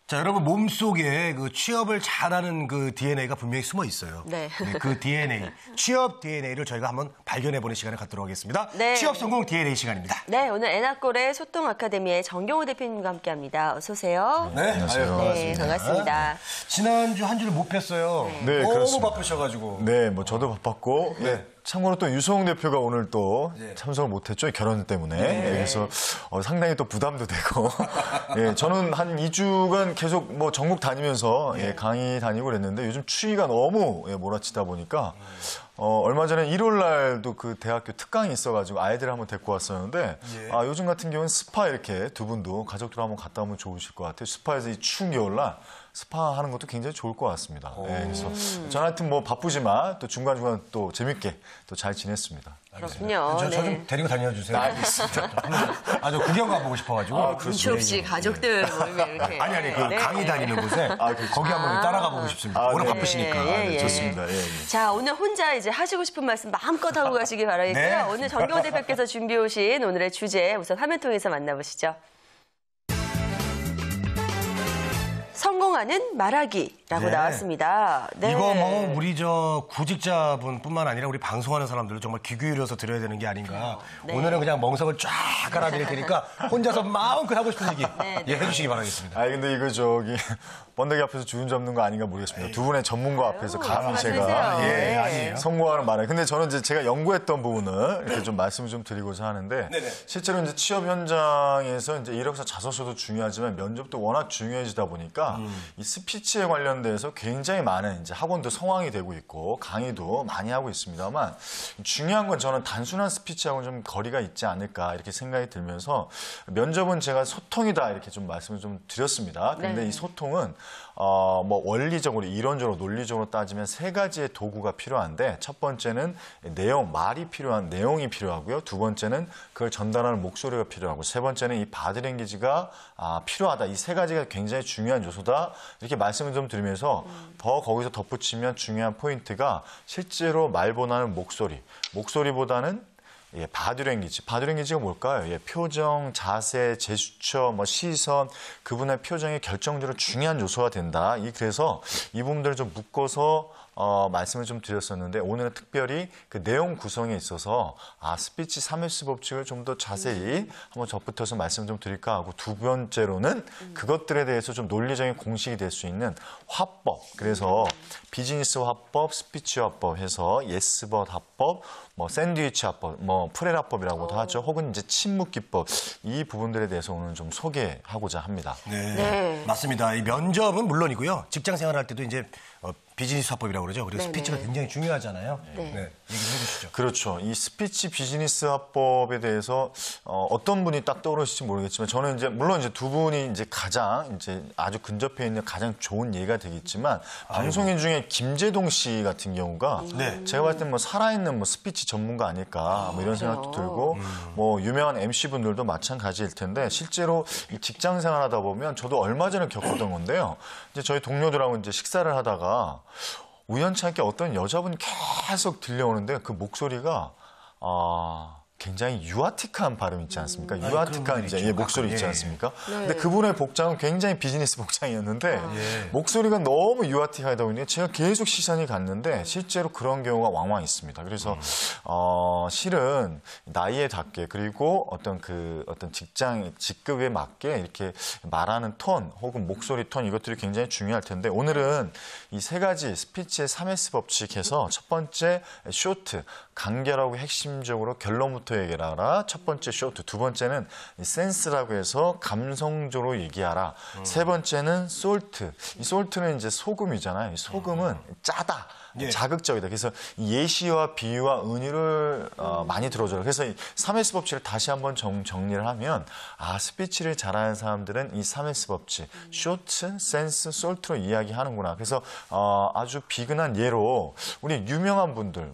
자, 여러분 몸속에 그 취업을 잘하는 그 DNA가 분명히 숨어 있어요. 네. 그 DNA, 취업 DNA를 저희가 한번 발견해보는 시간을 갖도록 하겠습니다. 네. 취업 성공 DNA 시간입니다. 네, 오늘 에나콜의 소통 아카데미의 정경호 대표님과 함께합니다. 어서 오세요. 네, 안녕하세요. 네, 반갑습니다. 지난주 한 주를 못 폈어요. 네, 너무 그렇습니다. 바쁘셔가지고. 네, 뭐 저도 바빴고, 네. 참고로 또 유성웅 대표가 오늘 또 네. 참석을 못했죠, 결혼 때문에. 그래서 상당히 또 부담도 되고. 예, 저는 한 2주간 계속 뭐 전국 다니면서 강의 다니고 그랬는데 요즘 추위가 너무 몰아치다 보니까 얼마 전에 일요일 날도 그 대학교 특강이 있어가지고 아이들을 한번 데리고 왔었는데 요즘 같은 경우는 스파 이렇게 두 분도 가족들 한번 갔다 오면 좋으실 것 같아요. 스파에서 이 추운 겨울날 스파 하는 것도 굉장히 좋을 것 같습니다. 네, 그래서 저는 하여튼 뭐 바쁘지만 또 중간중간 또 재밌게 또 잘 지냈습니다. 그렇군요. 저 좀 네. 데리고 다녀주세요. 알겠습니다. 저 구경 가보고 싶어가지고. 눈치 없이 가족들 모임에 이렇게. 아니, 그 네. 강의 다니는 곳에 거기 한번 따라가 보고 싶습니다. 워낙 네. 바쁘시니까. 예, 예. 좋습니다. 예, 예. 자, 오늘 혼자 이제 하시고 싶은 말씀 마음껏 하고 가시기 바라겠고요. 네. 오늘 정경호 대표께서 준비해 오신 오늘의 주제 우선 화면 통해서 만나보시죠. 성공하는 말하기라고 네. 나왔습니다. 네. 이거 뭐 우리 저 구직자분뿐만 아니라 우리 방송하는 사람들은 정말 귀 기울여서 들어야 되는 게 아닌가. 네. 오늘은 그냥 멍석을 쫙 깔아드릴 테니까 혼자서 마음껏 하고 싶은 얘기 해주시기 바라겠습니다. 근데 이거 번데기 앞에서 주름 잡는 거 아닌가 모르겠습니다. 두 분의 전문가 앞에서 감히 제가 말씀하세요. 아니에요. 성공하는 말에. 근데 저는 이제 제가 연구했던 부분을 이렇게 좀 말씀을 좀 드리고자 하는데 네네. 실제로 이제 취업 현장에서 이제 이력서 자소서도 중요하지만 면접도 워낙 중요해지다 보니까 이 스피치에 관련돼서 굉장히 많은 이제 학원도 성황이 되고 있고 강의도 많이 하고 있습니다만 중요한 건 저는 단순한 스피치하고는 좀 거리가 있지 않을까 이렇게 생각이 들면서 면접은 제가 소통이다 이렇게 좀 말씀을 좀 드렸습니다. 근데 네. 이 소통은 뭐 원리적으로 이론적으로 논리적으로 따지면 세 가지의 도구가 필요한데 첫 번째는 말이 필요한 내용이 필요하고요. 두 번째는 그걸 전달하는 목소리가 필요하고 세 번째는 이 바디랭귀지가 필요하다. 이 세 가지가 굉장히 중요한 요소다. 이렇게 말씀을 좀 드리면서 더 거기서 덧붙이면 중요한 포인트가 실제로 말보다는 목소리보다는 바디랭귀지. 바디랭귀지가 뭘까요? 표정, 자세, 제스처, 시선, 그분의 표정이 결정적으로 중요한 요소가 된다. 그래서 이 부분들을 좀 묶어서 말씀을 좀 드렸었는데 오늘은 특별히 그 내용 구성에 있어서 스피치 3S 법칙을 좀 더 자세히 한번 접붙여서 말씀 좀 드릴까 하고 두 번째로는 그것들에 대해서 좀 논리적인 공식이 될 수 있는 화법. 그래서 비즈니스 화법, 스피치 화법 해서 예스벗 화법, 샌드위치 화법, 프레라법이라고도 하죠. 혹은 이제 침묵 기법. 이 부분들에 대해서 오늘 좀 소개하고자 합니다. 네. 맞습니다. 이 면접은 물론이고요. 직장 생활할 때도 이제 비즈니스 화법이라고 그러죠. 그래서 네네. 스피치가 굉장히 중요하잖아요. 네. 얘기 좀 해주시죠. 그렇죠. 이 스피치 비즈니스 화법에 대해서 어떤 분이 딱 떠오르실지 모르겠지만 저는 물론 두 분이 가장 아주 근접해 있는 가장 좋은 예가 되겠지만 방송인 중에 김재동 씨 같은 경우가 제가 봤을 때 살아있는 스피치 전문가 아닐까 이런 생각도 들고 유명한 MC 분들도 마찬가지일 텐데 실제로 이 직장 생활하다 보면 저도 얼마 전에 겪었던 건데요. 이제 저희 동료들하고 식사를 하다가 우연찮게 어떤 여자분이 계속 들려오는데 그 목소리가 굉장히 유아틱한 발음 있지 않습니까? 유아틱한 목소리 있지 않습니까? 근데 그분의 복장은 굉장히 비즈니스 복장이었는데 목소리가 너무 유아틱하다 보니 제가 계속 시선이 갔는데 실제로 그런 경우가 왕왕 있습니다. 그래서 실은 나이에 닿게 그리고 어떤 직급에 맞게 이렇게 말하는 톤 혹은 목소리 톤 이것들이 굉장히 중요할 텐데 오늘은 이 세 가지 스피치의 3S 법칙에서 첫 번째 쇼트 간결하고 핵심적으로 결론부터 얘기하라. 첫 번째 쇼트. 두 번째는 센스라고 해서 감성적으로 얘기하라. 세 번째는 솔트. 이 솔트는 소금이잖아요. 이 소금은 짜다. 자극적이다. 그래서 예시와 비유와 은유를 많이 들어줘요. 그래서 이 3S 법칙을 다시 한번 정리를 하면 스피치를 잘하는 사람들은 이 3S 법칙 쇼트, 센스, 솔트로 이야기하는구나. 그래서 아주 비근한 예로 우리 유명한 분들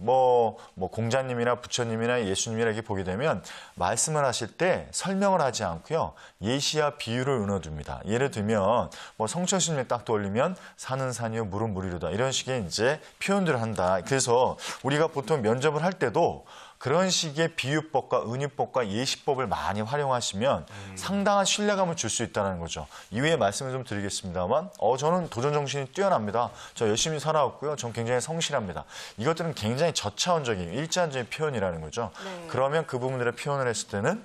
공자님이나 부처님이나 예수님이나 이렇게 보게 되면 말씀을 하실 때 설명을 하지 않고요. 예시와 비유를 은어줍니다. 예를 들면 성철스님을 딱 떠올리면 산은 산이요 물은 물이로다. 이런 식의 표현들을 한다. 그래서 우리가 보통 면접을 할 때도 그런 식의 비유법과 은유법과 예시법을 많이 활용하시면 상당한 신뢰감을 줄 수 있다는 거죠. 이후에 말씀을 좀 드리겠습니다만 저는 도전 정신이 뛰어납니다. 저 열심히 살아왔고요. 전 굉장히 성실합니다. 이것들은 굉장히 저차원적인 일차원적인 표현이라는 거죠. 네. 그러면 그 부분들의 표현을 했을 때는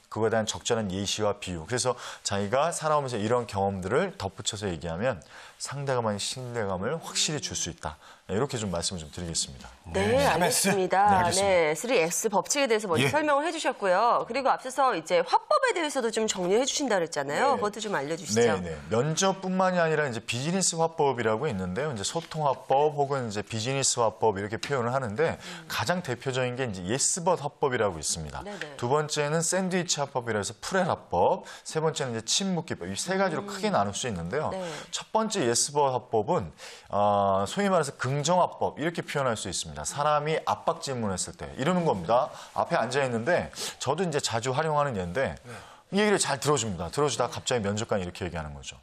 그거에 대한 적절한 예시와 비유. 그래서 자기가 살아오면서 이런 경험들을 덧붙여서 얘기하면 상대방의 신뢰감을 확실히 줄 수 있다. 이렇게 좀 말씀을 좀 드리겠습니다. 네, 알겠습니다. 네, 알겠습니다. 3S 법칙에 대해서 먼저 예. 설명을 해주셨고요. 그리고 앞서서 이제 화법에 대해서도 좀 정리해 주신다 그랬잖아요. 그것도 좀 알려주시죠. 네. 면접뿐만이 아니라 이제 비즈니스 화법이라고 있는데요. 이제 소통 화법 혹은 이제 비즈니스 화법 이렇게 표현을 하는데 가장 대표적인 게 이제 예스벗 화법이라고 있습니다. 네네. 두 번째는 샌드위치 화법이라 해서 프렐 화법, 세 번째는 이제 침묵 기법. 이 세 가지로 크게 나눌 수 있는데요. 네. 첫 번째 예스벗 화법은 소위 말해서 긍정화법 이렇게 표현할 수 있습니다. 사람이 압박 질문했을 때 이러는 겁니다. 앞에 앉아 있는데 저도 이제 자주 활용하는 예인데 이 얘기를 잘 들어줍니다. 들어주다가 갑자기 면접관이 이렇게 얘기하는 거죠.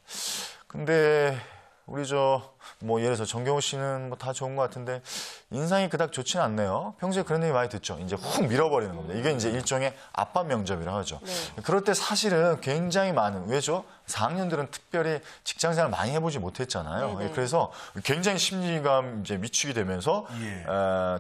근데 우리 예를 들어서 정경호 씨는 뭐 다 좋은 것 같은데 인상이 그닥 좋지는 않네요. 평소에 그런 얘기 많이 듣죠. 이제 훅 밀어버리는 겁니다. 이게 이제 일종의 압박 면접이라 하죠. 그럴 때 사실은 굉장히 많은, 왜죠? 4학년들은 특별히 직장생활 많이 해보지 못했잖아요. 네네. 그래서 굉장히 심리감 이제 위축이 되면서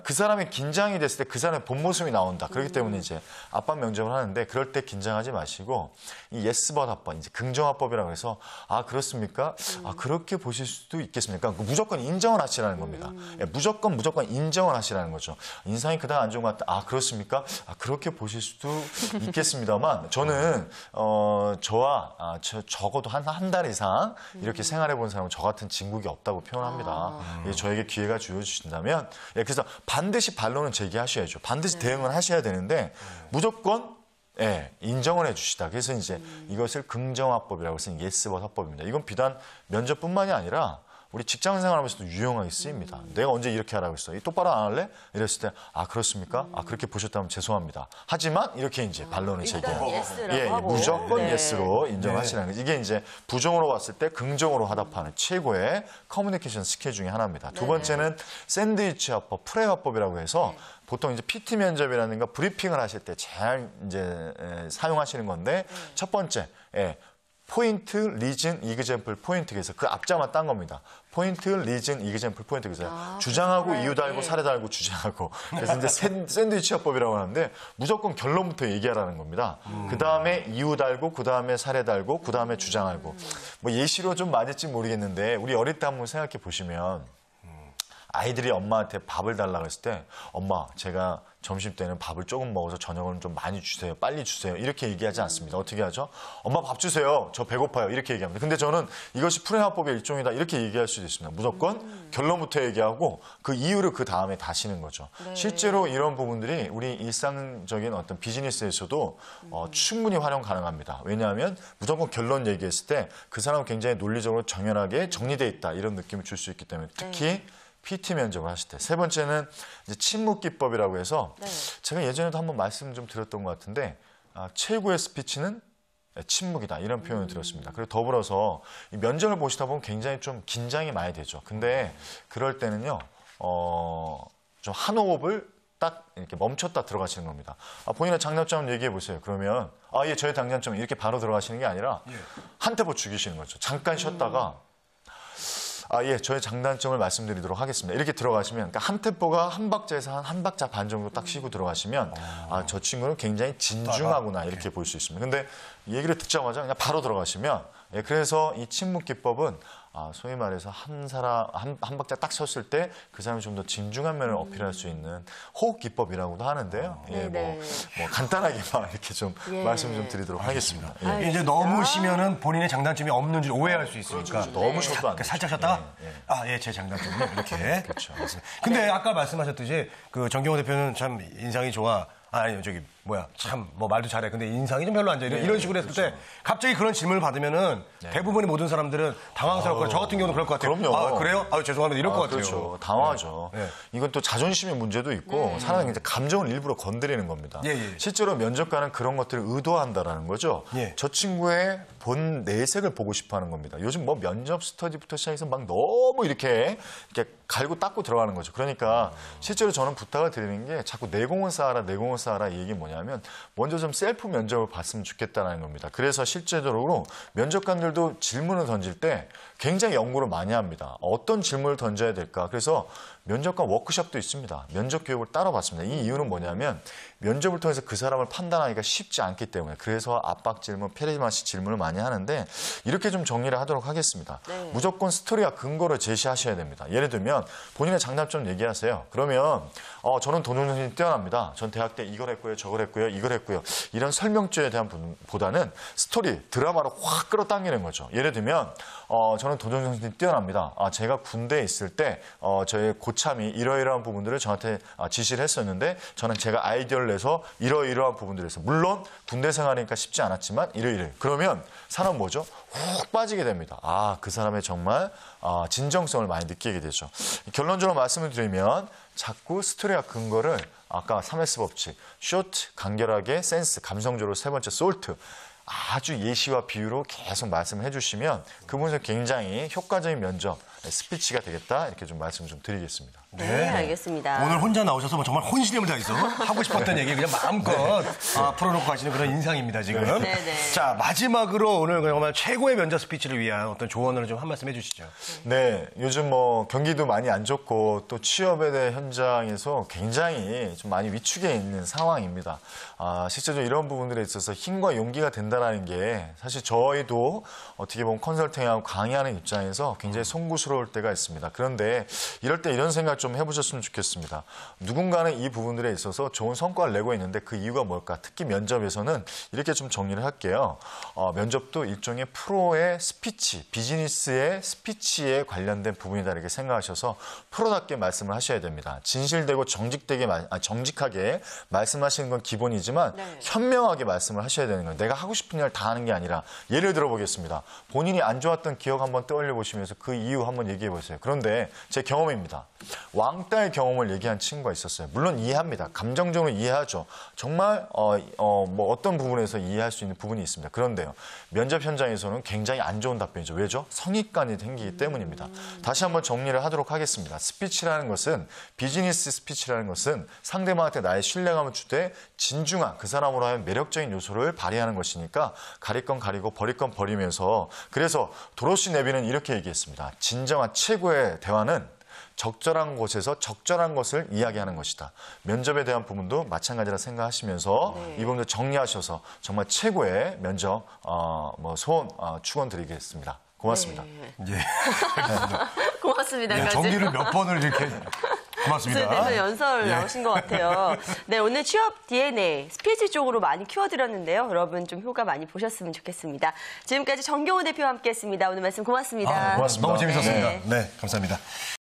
그 사람이 긴장이 됐을 때 그 사람의 본 모습이 나온다. 그렇기 때문에 이제 압박 면접을 하는데 그럴 때 긴장하지 마시고 이 예스벗 합법, 이제 긍정화법이라고 해서 그렇습니까? 그렇게 보실 수도 있겠습니까? 무조건 인정을 하시라는 겁니다. 무조건 인정을 하시라는 거죠. 인상이 그다음 안 좋은 것 같다. 그렇습니까? 그렇게 보실 수도 있겠습니다만 저는 저와 적어도 한 달 이상 이렇게 생활해 본 사람은 저 같은 진국이 없다고 표현합니다. 저에게 기회가 주어주신다면 그래서 반드시 반론은 제기하셔야죠. 반드시 대응을 하셔야 되는데 무조건 인정을 해주시다. 그래서 이제 이것을 긍정화법이라고 해서 예스벗 화법입니다. 이건 비단 면접뿐만이 아니라 우리 직장 생활하면서도 유용하게 쓰입니다. 내가 언제 이렇게 하라고 했어? 똑바로 안 할래? 이랬을 때 그렇습니까? 그렇게 보셨다면 죄송합니다. 하지만 이렇게 이제 반론을 제기하고 예스라고 하고. 무조건 네. 예스로 인정하시라는 거죠. 이게 이제 부정으로 봤을 때 긍정으로 화답하는 최고의 커뮤니케이션 스킬 중에 하나입니다. 두 번째는 샌드위치 화법, 프레 화법이라고 해서 보통 이제 PT 면접이라든가 브리핑을 하실 때 잘 이제 사용하시는 건데 첫 번째 포인트, 리즌, 이그젠플, 포인트. 그래서 그 앞자만 딴 겁니다. 포인트, 리즌, 이그젠플, 포인트. 그래서 주장하고 이유 달고 사례 달고 주장하고. 그래서 이제 샌드위치 화법이라고 하는데 무조건 결론부터 얘기하라는 겁니다. 그 다음에 이유 달고, 그 다음에 사례 달고, 그 다음에 주장하고. 뭐 예시로 좀 맞을지 모르겠는데 우리 어릴 때 한번 생각해 보시면 아이들이 엄마한테 밥을 달라고 했을 때 엄마 제가 점심 때는 밥을 조금 먹어서 저녁은 좀 많이 주세요. 빨리 주세요. 이렇게 얘기하지 않습니다. 어떻게 하죠? 엄마 밥 주세요. 저 배고파요. 이렇게 얘기합니다. 근데 저는 이것이 프레화법의 일종이다. 이렇게 얘기할 수도 있습니다. 무조건 결론부터 얘기하고 그 이유를 그 다음에 다시는 거죠. 실제로 이런 부분들이 우리 일상적인 어떤 비즈니스에서도 충분히 활용 가능합니다. 왜냐하면 무조건 결론 얘기했을 때 그 사람은 굉장히 논리적으로 정연하게 정리되어 있다. 이런 느낌을 줄 수 있기 때문에 특히 PT 면접을 하실 때. 세 번째는 이제 침묵 기법이라고 해서 제가 예전에도 한번 말씀 좀 드렸던 것 같은데 최고의 스피치는 침묵이다. 이런 표현을 드렸습니다. 그리고 더불어서 이 면접을 보시다 보면 굉장히 좀 긴장이 많이 되죠. 근데 그럴 때는요, 좀 한 호흡을 딱 이렇게 멈췄다 들어가시는 겁니다. 본인의 장단점 얘기해 보세요. 그러면 저의 장단점 이렇게 바로 들어가시는 게 아니라 한 템포 죽이시는 거죠. 잠깐 쉬었다가 저의 장단점을 말씀드리도록 하겠습니다. 이렇게 들어가시면, 그러니까 한 템포가 한 박자에서 한 박자 반 정도 딱 쉬고 들어가시면, 저 친구는 굉장히 진중하구나, 이렇게 볼 수 있습니다. 근데 이 얘기를 듣자마자 그냥 바로 들어가시면, 그래서 이 침묵 기법은 소위 말해서 한 박자 딱 섰을 때 그 사람이 좀 더 진중한 면을 어필할 수 있는 호흡 기법이라고도 하는데요. 뭐 간단하게만 이렇게 좀 말씀 좀 드리도록 하겠습니다. 이제 너무 쉬면은 본인의 장단점이 없는 줄 오해할 수 있으니까. 너무 쉬어도 안 돼요. 살짝 쉬었다가 제 장단점이 이렇게. 그렇죠. 근데 아까 말씀하셨듯이 그 정경호 대표는 참 인상이 좋아. 참 뭐 말도 잘해. 근데 인상이 좀 별로 안 좋아. 이런 식으로 했을 때 갑자기 그런 질문을 받으면은 대부분의 모든 사람들은 당황스럽고 저 같은 경우는 그럴 것 같아요. 그럼요. 아, 그래요? 아, 죄송합니다. 이럴 것 같아요. 그렇죠. 당황하죠. 네. 이건 또 자존심의 문제도 있고 사람은 이제 감정을 일부러 건드리는 겁니다. 실제로 면접관은 그런 것들을 의도한다라는 거죠. 저 친구의 본 내색을 보고 싶어하는 겁니다. 요즘 뭐 면접 스터디부터 시작해서 막 너무 이렇게 갈고 닦고 들어가는 거죠. 그러니까 실제로 저는 부탁을 드리는 게 자꾸 내공을 쌓아라 이 얘기 뭐냐면 먼저 좀 셀프 면접을 봤으면 좋겠다는 겁니다. 그래서 실제적으로 면접관들도 질문을 던질 때 굉장히 연구를 많이 합니다. 어떤 질문을 던져야 될까? 그래서 면접관 워크숍도 있습니다. 면접 교육을 따로 받습니다. 이 이유는 뭐냐면 면접을 통해서 그 사람을 판단하기가 쉽지 않기 때문에 그래서 압박 질문, 페르마시 질문을 많이 하는데 이렇게 좀 정리를 하도록 하겠습니다. 무조건 스토리와 근거를 제시하셔야 됩니다. 예를 들면 본인의 장단점 얘기하세요. 그러면 저는 도전정신이 뛰어납니다. 전 대학 때 이걸 했고요, 저걸 했고요, 이걸 했고요. 이런 설명조에 대한 보다는 스토리, 드라마로 확 끌어당기는 거죠. 예를 들면 저는 도전정신이 뛰어납니다. 제가 군대에 있을 때 저의 고참이 이러이러한 부분들을 저한테 지시를 했었는데 저는 제가 아이디어를 내서 이러이러한 부분들을 했어요. 물론 군대 생활이니까 쉽지 않았지만 이러이러. 그러면 사람은 뭐죠? 훅 빠지게 됩니다. 그 사람의 정말 진정성을 많이 느끼게 되죠. 결론적으로 말씀을 드리면 자꾸 스토리와 근거를 아까 3S 법칙, 쇼트, 간결하게, 센스, 감성적으로 세 번째, 솔트. 아주 예시와 비유로 계속 말씀을 해주시면 그분은 굉장히 효과적인 면접, 스피치가 되겠다 이렇게 좀 말씀 좀 드리겠습니다. 네, 알겠습니다. 오늘 혼자 나오셔서 정말 혼신임을 다해서 하고 싶었던 얘기 그냥 마음껏 풀어놓고 가시는 그런 인상입니다, 지금. 네. 자, 마지막으로 오늘 정말 최고의 면접 스피치를 위한 어떤 조언을 좀 한 말씀 해주시죠. 네, 요즘 뭐 경기도 많이 안 좋고 또 취업에 대한 현장에서 굉장히 좀 많이 위축해 있는 상황입니다. 실제적으로 이런 부분들에 있어서 힘과 용기가 된다는 게 사실 저희도 어떻게 보면 컨설팅하고 강의하는 입장에서 굉장히 송구스러울 때가 있습니다. 그런데 이럴 때 이런 생각 좀 해보셨으면 좋겠습니다. 누군가는 이 부분들에 있어서 좋은 성과를 내고 있는데 그 이유가 뭘까? 특히 면접에서는 이렇게 좀 정리를 할게요. 면접도 일종의 프로의 스피치, 비즈니스의 스피치에 관련된 부분이다 이렇게 생각하셔서 프로답게 말씀을 하셔야 됩니다. 진실되고 정직하게 말씀하시는 건 기본이지만 현명하게 말씀을 하셔야 되는 거예요. 내가 하고 싶은 일 다 하는 게 아니라 예를 들어보겠습니다. 본인이 안 좋았던 기억 한번 떠올려 보시면서 그 이유 한번 얘기해 보세요. 그런데 제 경험입니다. 왕따의 경험을 얘기한 친구가 있었어요. 물론 이해합니다. 감정적으로 이해하죠. 정말 뭐 어떤 부분에서 이해할 수 있는 부분이 있습니다. 그런데요. 면접 현장에서는 굉장히 안 좋은 답변이죠. 왜죠? 선입관이 생기기 때문입니다. 다시 한번 정리를 하도록 하겠습니다. 스피치라는 것은 비즈니스 스피치라는 것은 상대방한테 나의 신뢰감을 주되 진중한 그 사람으로 하여금 매력적인 요소를 발휘하는 것이니까 가릴 건 가리고 버릴 건 버리면서 그래서 도로시 네비는 이렇게 얘기했습니다. 진정한 최고의 대화는 적절한 곳에서 적절한 것을 이야기하는 것이다. 면접에 대한 부분도 마찬가지라 생각하시면서 이 부분도 정리하셔서 정말 최고의 면접 소원 축원드리겠습니다. 고맙습니다. 고맙습니다. 정리를 몇 번을 이렇게 고맙습니다. 그래서 연설 나오신 것 같아요. 네, 오늘 취업 DNA 스피치 쪽으로 많이 키워드렸는데요. 여러분 좀 효과 많이 보셨으면 좋겠습니다. 지금까지 정경호 대표와 함께했습니다. 오늘 말씀 고맙습니다. 고맙습니다. 너무 재밌었습니다. 네, 감사합니다.